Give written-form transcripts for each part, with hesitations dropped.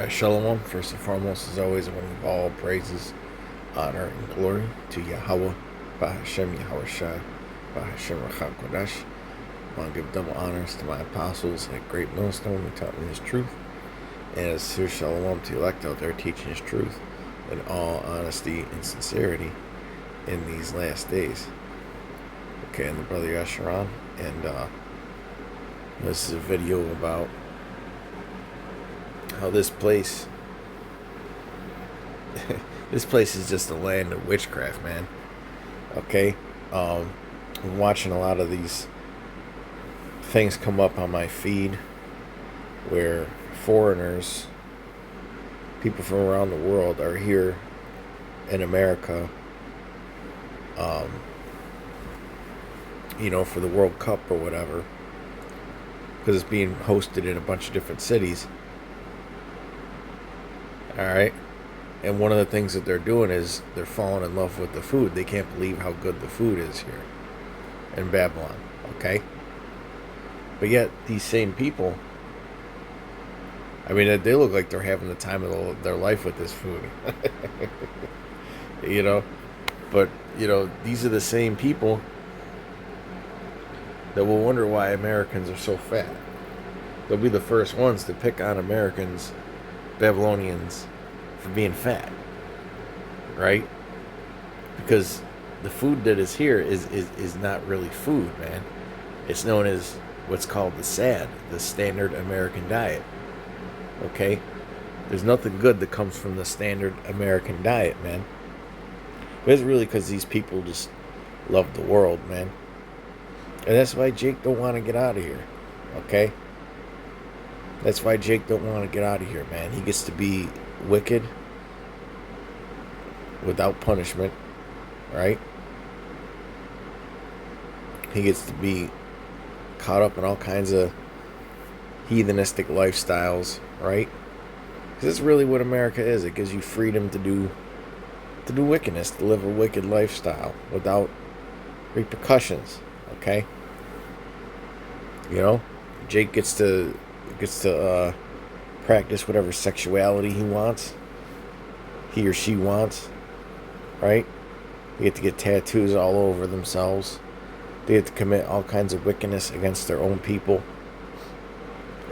Shalom, first and foremost, as always, I want to give all praises, honor, and glory to Yahweh, Bahashem Yahweh Shai, Bahashem Racham Kodash. I want to give double honors to my apostles at Great Millstone who taught me his truth, and as Sir Shalom to elect out there teaching his truth in all honesty and sincerity in these last days. Okay, and the brother Yasharan, and this is a video about how this place this place is just a land of witchcraft, man. Okay, I'm watching a lot of these things come up on my feed where foreigners, people from around the world, are here in America, for the World Cup or whatever, because it's being hosted in a bunch of different cities. All right. And one of the things that they're doing is they're falling in love with the food. They can't believe how good the food is here in Babylon. Okay. But yet, these same people, I mean, they look like they're having the time of their life with this food. you know? But, these are the same people that will wonder why Americans are so fat. They'll be the first ones to pick on Americans, Babylonians, for being fat, right? Because the food that is here is not really food, man. It's known as what's called the SAD, the Standard American Diet. Okay? There's nothing good that comes from the Standard American Diet, man. But it's really because these people just love the world, man. And that's why Jake don't want to get out of here. Okay? That's why Jake don't want to get out of here, man. He gets to be wicked without punishment, right? He gets to be caught up in all kinds of heathenistic lifestyles, right? Because that's really what America is. It gives you freedom to do wickedness, to live a wicked lifestyle without repercussions, okay? Jake gets to practice whatever sexuality he wants, he or she wants, right? They get to get tattoos all over themselves. They get to commit all kinds of wickedness against their own people.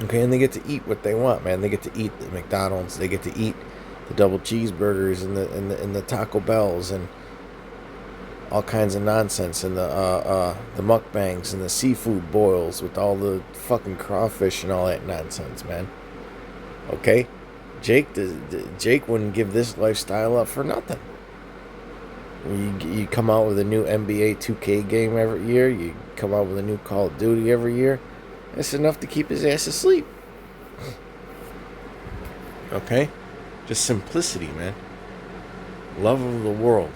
Okay, and they get to eat what they want, man. They get to eat the McDonald's. They get to eat the double cheeseburgers and the Taco Bells and all kinds of nonsense, and the mukbangs and the seafood boils with all the fucking crawfish and all that nonsense, man. Okay, Jake wouldn't give this lifestyle up for nothing. You come out with a new NBA 2K game every year. You come out with a new Call of Duty every year. That's enough to keep his ass asleep. Okay, just simplicity, man. Love of the world.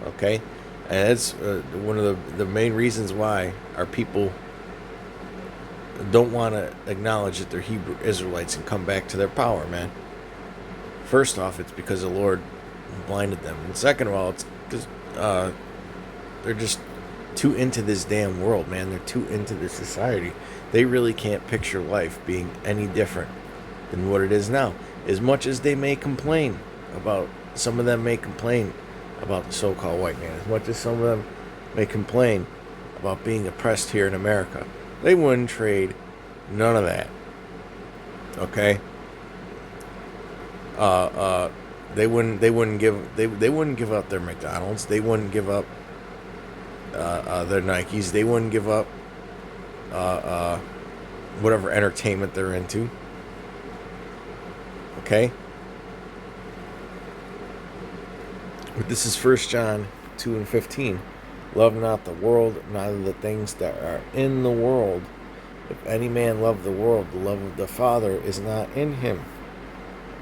Okay. And that's one of the main reasons why our people don't want to acknowledge that they're Hebrew Israelites and come back to their power, man. First off, it's because the Lord blinded them. And second of all, it's because they're just too into this damn world, man. They're too into this society. They really can't picture life being any different than what it is now. As much as they may complain about, some of them may complain about the so-called white man, as much as some of them may complain about being oppressed here in America, they wouldn't trade none of that. Okay. They wouldn't give up their McDonald's. They wouldn't give up their Nikes. They wouldn't give up whatever entertainment they're into. Okay. But this is 1 John 2:15. Love not the world, neither the things that are in the world. If any man love the world, the love of the Father is not in him.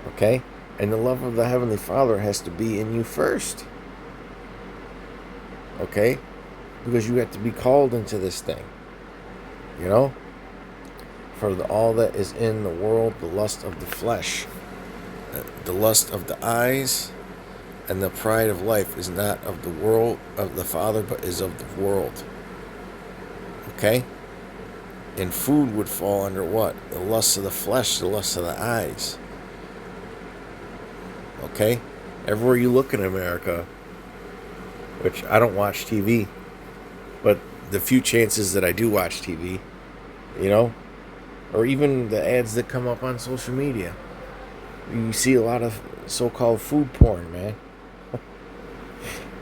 Okay? And the love of the Heavenly Father has to be in you first. Okay? Because you have to be called into this thing. For all that is in the world, the lust of the flesh, the lust of the eyes, and the pride of life is not of the world, of the Father, but is of the world. Okay? And food would fall under what? The lust of the flesh, the lust of the eyes. Okay? Everywhere you look in America, which I don't watch TV, but the few chances that I do watch TV, you know, or even the ads that come up on social media, you see a lot of so-called food porn, man.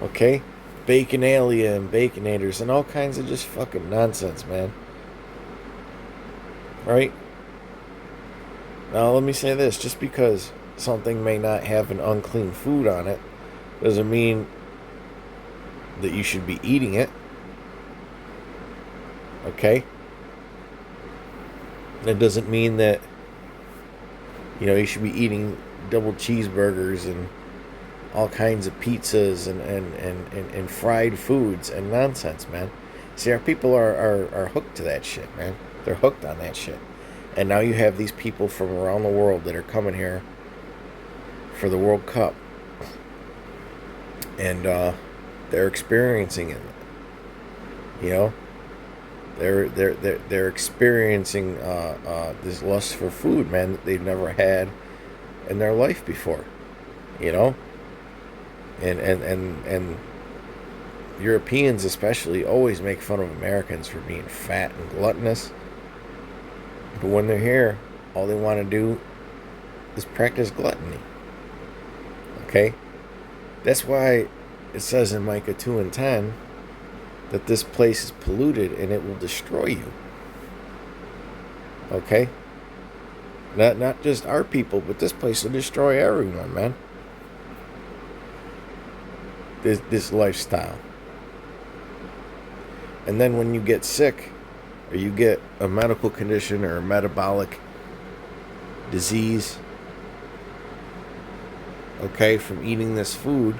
Okay? Baconalia and Baconators and all kinds of just fucking nonsense, man. Right? Now, let me say this. Just because something may not have an unclean food on it doesn't mean that you should be eating it. Okay? It doesn't mean that, you should be eating double cheeseburgers and all kinds of pizzas and fried foods and nonsense, man. See, our people are hooked to that shit, man. They're hooked on that shit. And now you have these people from around the world that are coming here for the World Cup. And they're experiencing it. They're experiencing this lust for food, man, that they've never had in their life before. And Europeans especially always make fun of Americans for being fat and gluttonous. But when they're here, all they want to do is practice gluttony. Okay? That's why it says in Micah 2:10 that this place is polluted and it will destroy you. Okay? Not just our people, but this place will destroy everyone, man. This lifestyle. And then when you get sick, or you get a medical condition or a metabolic disease, okay, from eating this food,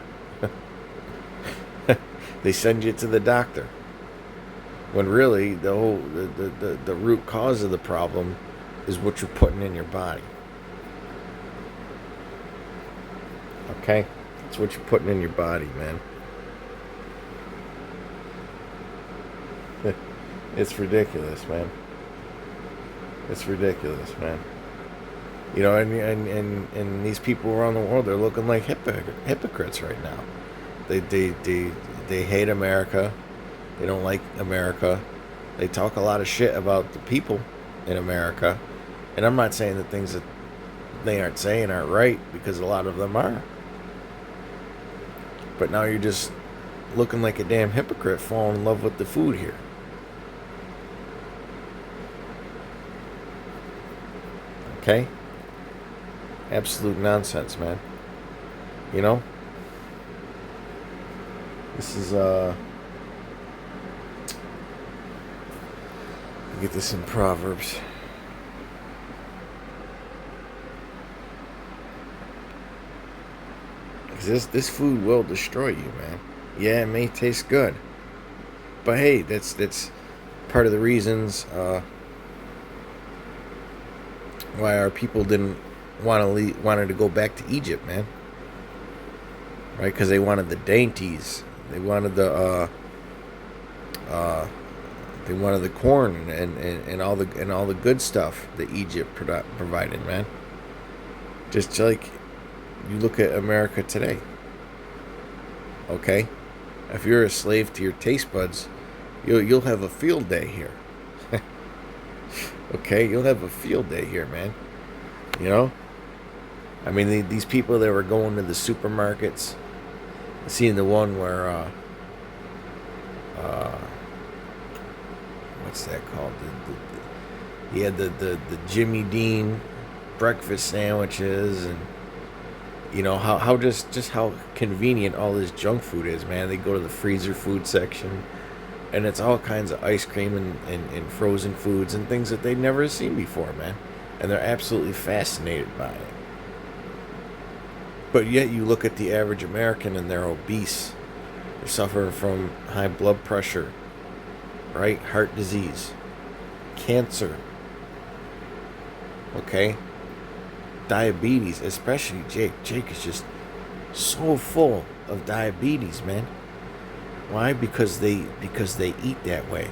they send you to the doctor. When really the root cause of the problem is what you're putting in your body. Okay? It's what you're putting in your body, man. It's ridiculous, man. It's ridiculous, man. And these people around the world, they're looking like hypocrites right now. They hate America. They don't like America. They talk a lot of shit about the people in America. And I'm not saying that things that they aren't saying aren't right, because a lot of them are. But now you're just looking like a damn hypocrite falling in love with the food here. Okay? Absolute nonsense, man. This is, get this in Proverbs. Because this food will destroy you, man. Yeah, it may taste good. But hey, that's part of the reasons why our people didn't wanted to go back to Egypt, man. Right? Because they wanted the dainties. They wanted the corn and all the good stuff that Egypt provided, man. Just like you look at America today. Okay? If you're a slave to your taste buds, you'll have a field day here. Okay? You'll have a field day here, man. I mean, these people that were going to the supermarkets, seeing the one where what's that called? He had the Jimmy Dean breakfast sandwiches, and how just how convenient all this junk food is, man. They go to the freezer food section, and it's all kinds of ice cream and frozen foods and things that they've never seen before, man. And they're absolutely fascinated by it. But yet you look at the average American and they're obese. They're suffering from high blood pressure, right? Heart disease, cancer, okay? Diabetes, especially Jake. Jake is just so full of diabetes, man. Why? Because they eat that way.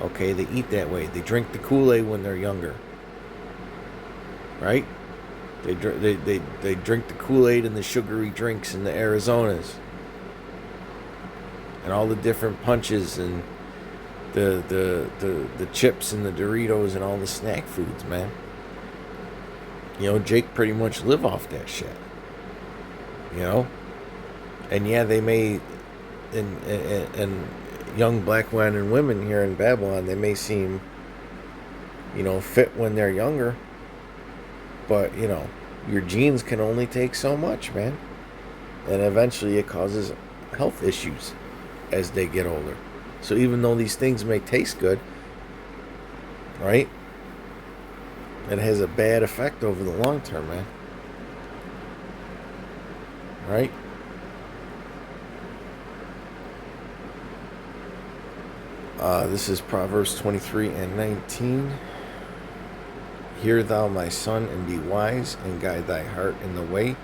Okay, they eat that way. They drink the Kool-Aid when they're younger. Right? They drink the Kool-Aid and the sugary drinks in the Arizonas, and all the different punches and the chips and the Doritos and all the snack foods, man. You know, Jake pretty much live off that shit. You know, and yeah, they may, and young black men and women here in Babylon, they may seem, you know, fit when they're younger, but you know, your genes can only take so much, man, and eventually it causes health issues as they get older. So even though these things may taste good, right, it has a bad effect over the long term, man. Right? This is Proverbs 23 and 19. Hear thou, my son, and be wise, and guide thy heart in the way.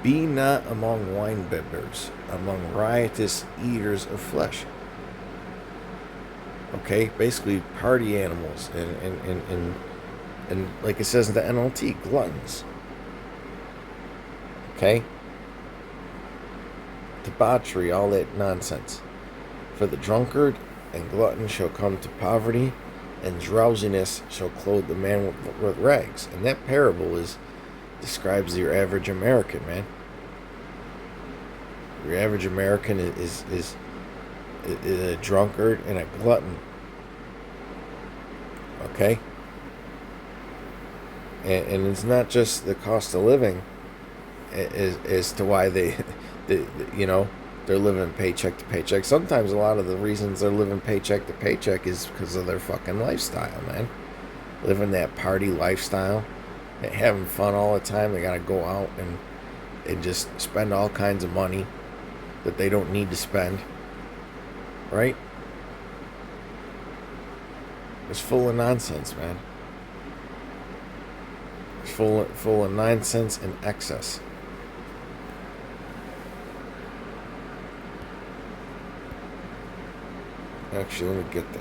Be not among winebibbers, among riotous eaters of flesh. Okay, basically party animals, and like it says in the NLT, gluttons. Okay? Debauchery, all that nonsense. For the drunkard and glutton shall come to poverty, and drowsiness shall clothe the man with rags. And that parable describes your average American, man. Your average American is a drunkard and a glutton. Okay? And it's not just the cost of living as to why they you know, they're living paycheck to paycheck. Sometimes a lot of the reasons they're living paycheck to paycheck is because of their fucking lifestyle, man. Living that party lifestyle, having fun all the time. They gotta go out and just spend all kinds of money that they don't need to spend, right? It's full of nonsense, man. It's full of nonsense and excess. Actually, let me get that.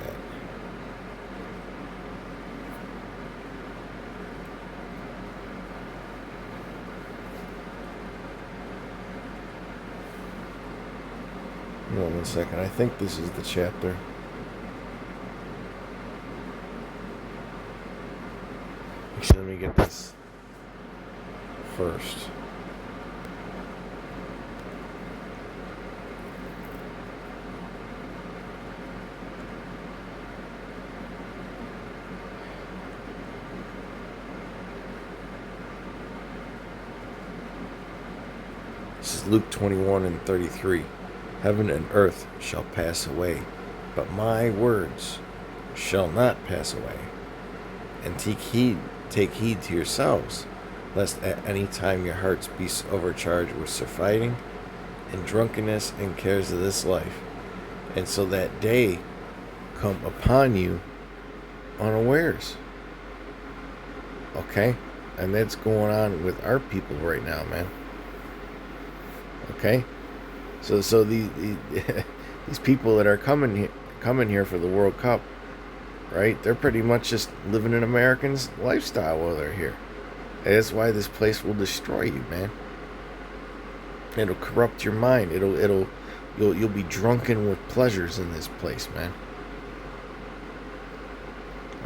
Hold on 1 second. I think this is the chapter. Actually, let me get this first. This is Luke 21 and 33. Heaven and earth shall pass away, but my words shall not pass away. And take heed to yourselves, lest at any time your hearts be overcharged with surfeiting and drunkenness and cares of this life, and so that day come upon you unawares. Okay? And that's going on with our people right now, man. Okay? So these people that are coming here for the World Cup, right? They're pretty much just living an American's lifestyle while they're here. And that's why this place will destroy you, man. It'll corrupt your mind. You'll be drunken with pleasures in this place, man.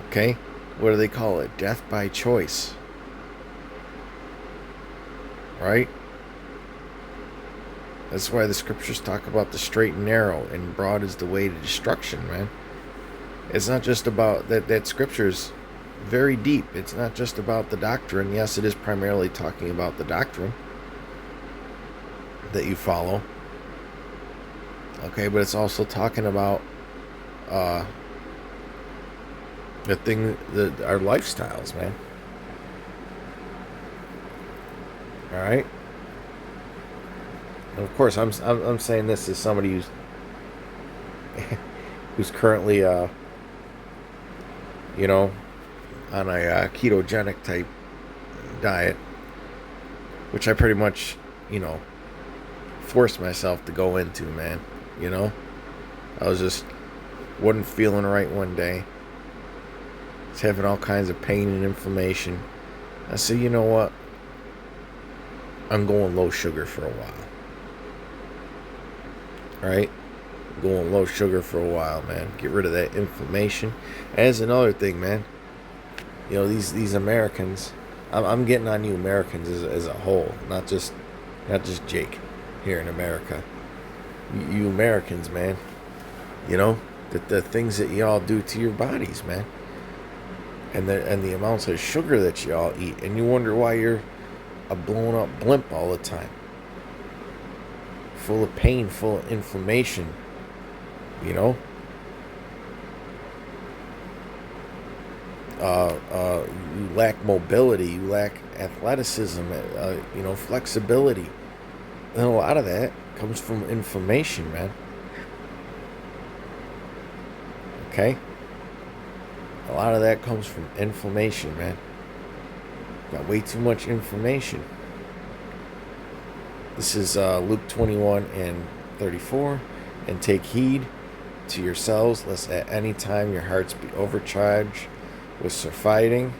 Okay? What do they call it? Death by choice. Right? That's why the scriptures talk about the straight and narrow, and broad is the way to destruction, man. It's not just about that scripture's very deep. It's not just about the doctrine. Yes, it is primarily talking about the doctrine that you follow. Okay, but it's also talking about our lifestyles, man. All right. And of course, I'm saying this as somebody who's currently you know, on a ketogenic type diet, which I pretty much, you know, forced myself to go into, man. You know, I wasn't feeling right one day. I was having all kinds of pain and inflammation. I said, you know what? I'm going low sugar for a while. All right? Going low sugar for a while, man. Get rid of that inflammation. And that's another thing, man. You know, these Americans, I'm getting on you Americans as a whole, not just Jake here in America. You Americans, man. You know, the things that y'all do to your bodies, man. And the amounts of sugar that y'all eat, and you wonder why you're a blown up blimp all the time. Full of pain, full of inflammation. You know? You lack mobility, you lack athleticism, flexibility. And a lot of that comes from inflammation, man. Okay? A lot of that comes from inflammation, man. Got way too much information. This is Luke 21:34. And take heed to yourselves, lest at any time your hearts be overcharged with surfeiting,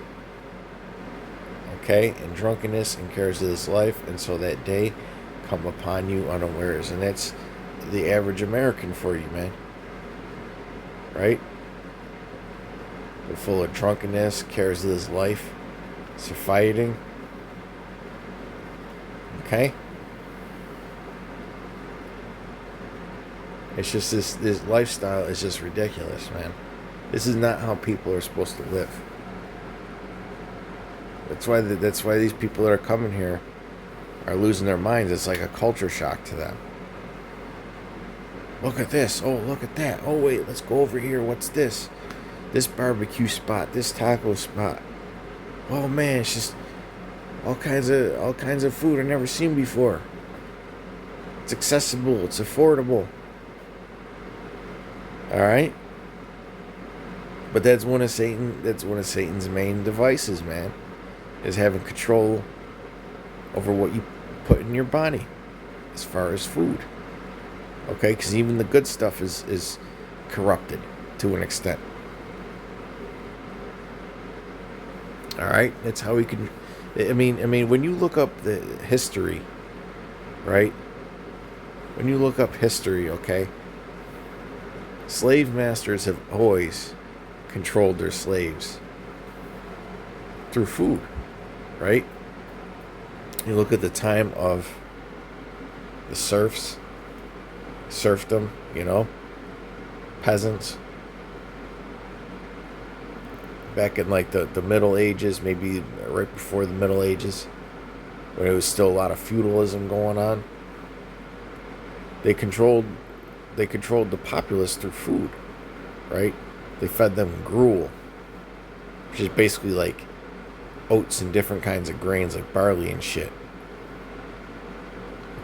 okay, and drunkenness and cares of this life, and so that day come upon you unawares. And that's the average American for you, man. Right? They're full of drunkenness, cares of this life, surfeiting. Okay? It's just this lifestyle is just ridiculous, man. This is not how people are supposed to live. That's why these people that are coming here are losing their minds. It's like a culture shock to them. Look at this. Oh, look at that. Oh, wait, let's go over here. What's this? This barbecue spot, this taco spot. Oh man, it's just all kinds of food I've never seen before. It's accessible, it's affordable. All right? But that's one of Satan's main devices, man, is having control over what you put in your body as far as food. Okay? Because even the good stuff is corrupted to an extent. All right? That's how we can... I mean, when you look up the history, right? When you look up history, okay? Slave masters have always controlled their slaves through food, right? You look at the time of the serfdom, peasants. Back in like the Middle Ages, maybe right before the Middle Ages, when there was still a lot of feudalism going on. They controlled the populace through food, right? They fed them gruel, which is basically like oats and different kinds of grains like barley and shit.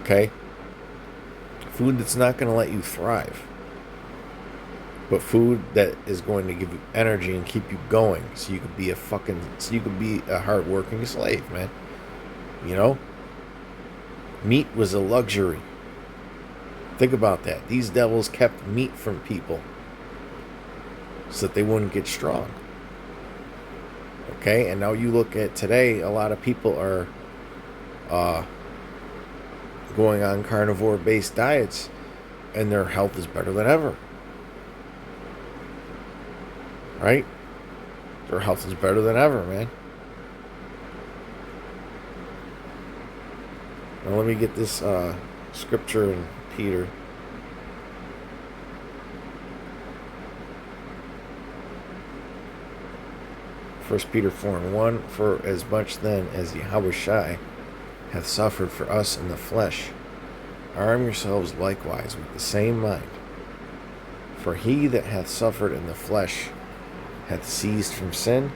Okay? Food that's not going to let you thrive. But food that is going to give you energy and keep you going so you could be a hard-working slave, man. Meat was a luxury. Think about that. These devils kept meat from people so that they wouldn't get strong. Okay? And now you look at today, a lot of people are going on carnivore-based diets, and their health is better than ever. Right? Their health is better than ever, man. Now let me get this scripture in Peter. First Peter 4:1. For as much then as Yahushua hath suffered for us in the flesh, arm yourselves likewise with the same mind. For he that hath suffered in the flesh hath ceased from sin,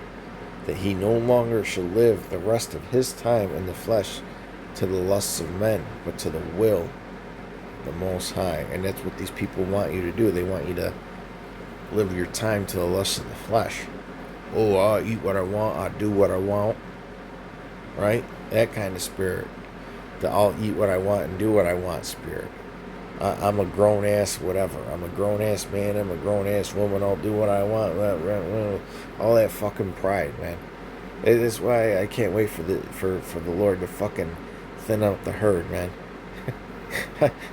that he no longer shall live the rest of his time in the flesh to the lusts of men, but to the will of the Most High. And that's what these people want you to do. They want you to live your time to the lusts of the flesh. Oh, I'll eat what I want, I'll do what I want. Right? That kind of spirit. The I'll eat what I want and do what I want spirit. I'm a grown-ass whatever. I'm a grown-ass man. I'm a grown-ass woman. I'll do what I want. All that fucking pride, man. That's why I can't wait for the Lord to fucking thin out the herd, man.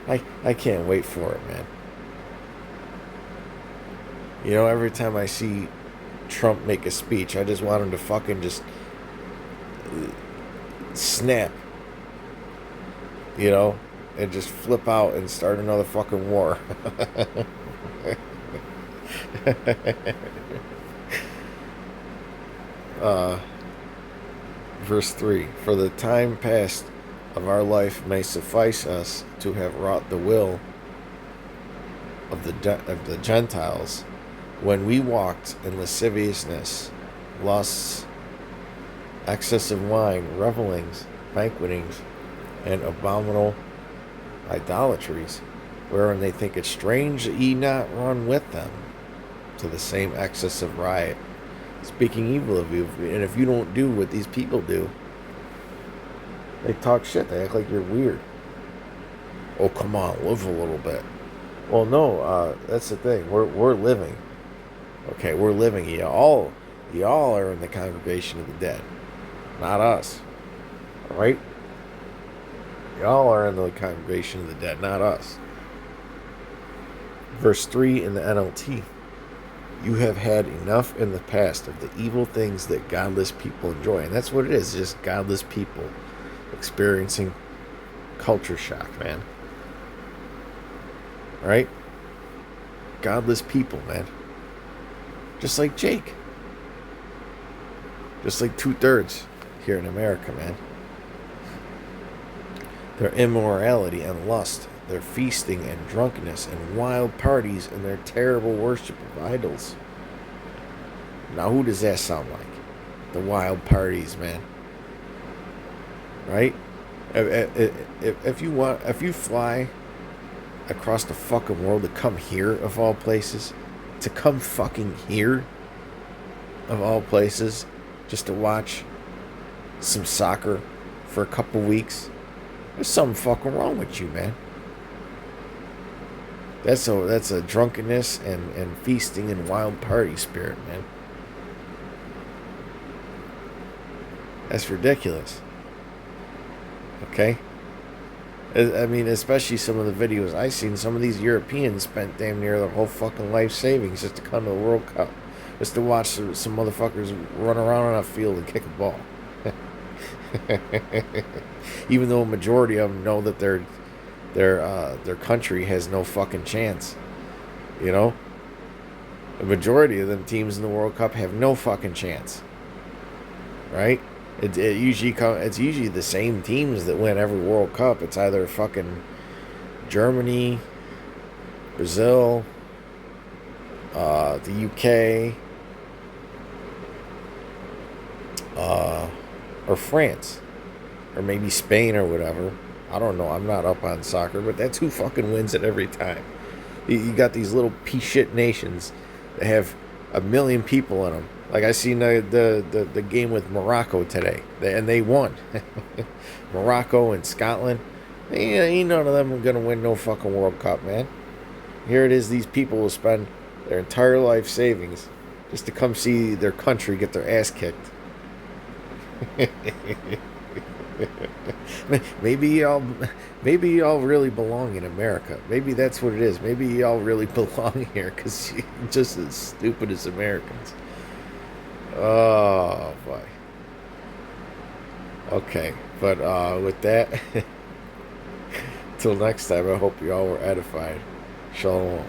I can't wait for it, man. You know, every time I see Trump make a speech, I just want him to fucking just snap, you know, and just flip out and start another fucking war. uh, verse 3: For the time past of our life may suffice us to have wrought the will of the Gentiles, when we walked in lasciviousness, lusts, excess of wine, revelings, banquetings, and abominable idolatries, wherein they think it strange that ye not run with them to the same excess of riot, speaking evil of you. And if you don't do what these people do, they talk shit. They act like you're weird. Oh, come on, live a little bit. Well, no, that's the thing. We're living. Okay, we're living. Y'all are in the congregation of the dead, not us. All right? Y'all are in the congregation of the dead, not us. Verse 3 in the NLT: You have had enough in the past of the evil things that godless people enjoy. And that's what it is, just godless people experiencing culture shock, man. Right? Godless people, man. Just like Jake. Just like 2/3 here in America, man. Their immorality and lust, their feasting and drunkenness and wild parties, and their terrible worship of idols. Now, who does that sound like? The wild parties, man. Right? If you fly across the fucking world to come here, of all places, to come fucking here, of all places, just to watch some soccer for a couple weeks, there's something fucking wrong with you, man. That's a drunkenness and feasting and wild party spirit, man. That's ridiculous. Okay? I mean, especially some of the videos I've seen, some of these Europeans spent damn near their whole fucking life savings just to come to the World Cup. Just to watch some motherfuckers run around on a field and kick a ball. Even though a majority of them know that their country has no fucking chance. You know? The majority of them teams in the World Cup have no fucking chance. Right? It's usually the same teams that win every World Cup. It's either fucking Germany, Brazil, the UK, or France, or maybe Spain or whatever. I don't know. I'm not up on soccer, but that's who fucking wins it every time. You got these little piece shit nations that have 1 million people in them. Like I seen the game with Morocco today, and they won. Morocco and Scotland. Ain't none of them are gonna win no fucking World Cup, man. Here it is. These people will spend their entire life savings just to come see their country get their ass kicked. Maybe y'all really belong in America. Maybe that's what it is. Maybe y'all really belong here because you're just as stupid as Americans. Oh boy. Okay, but with that, till next time, I hope you all were edified. Shalom.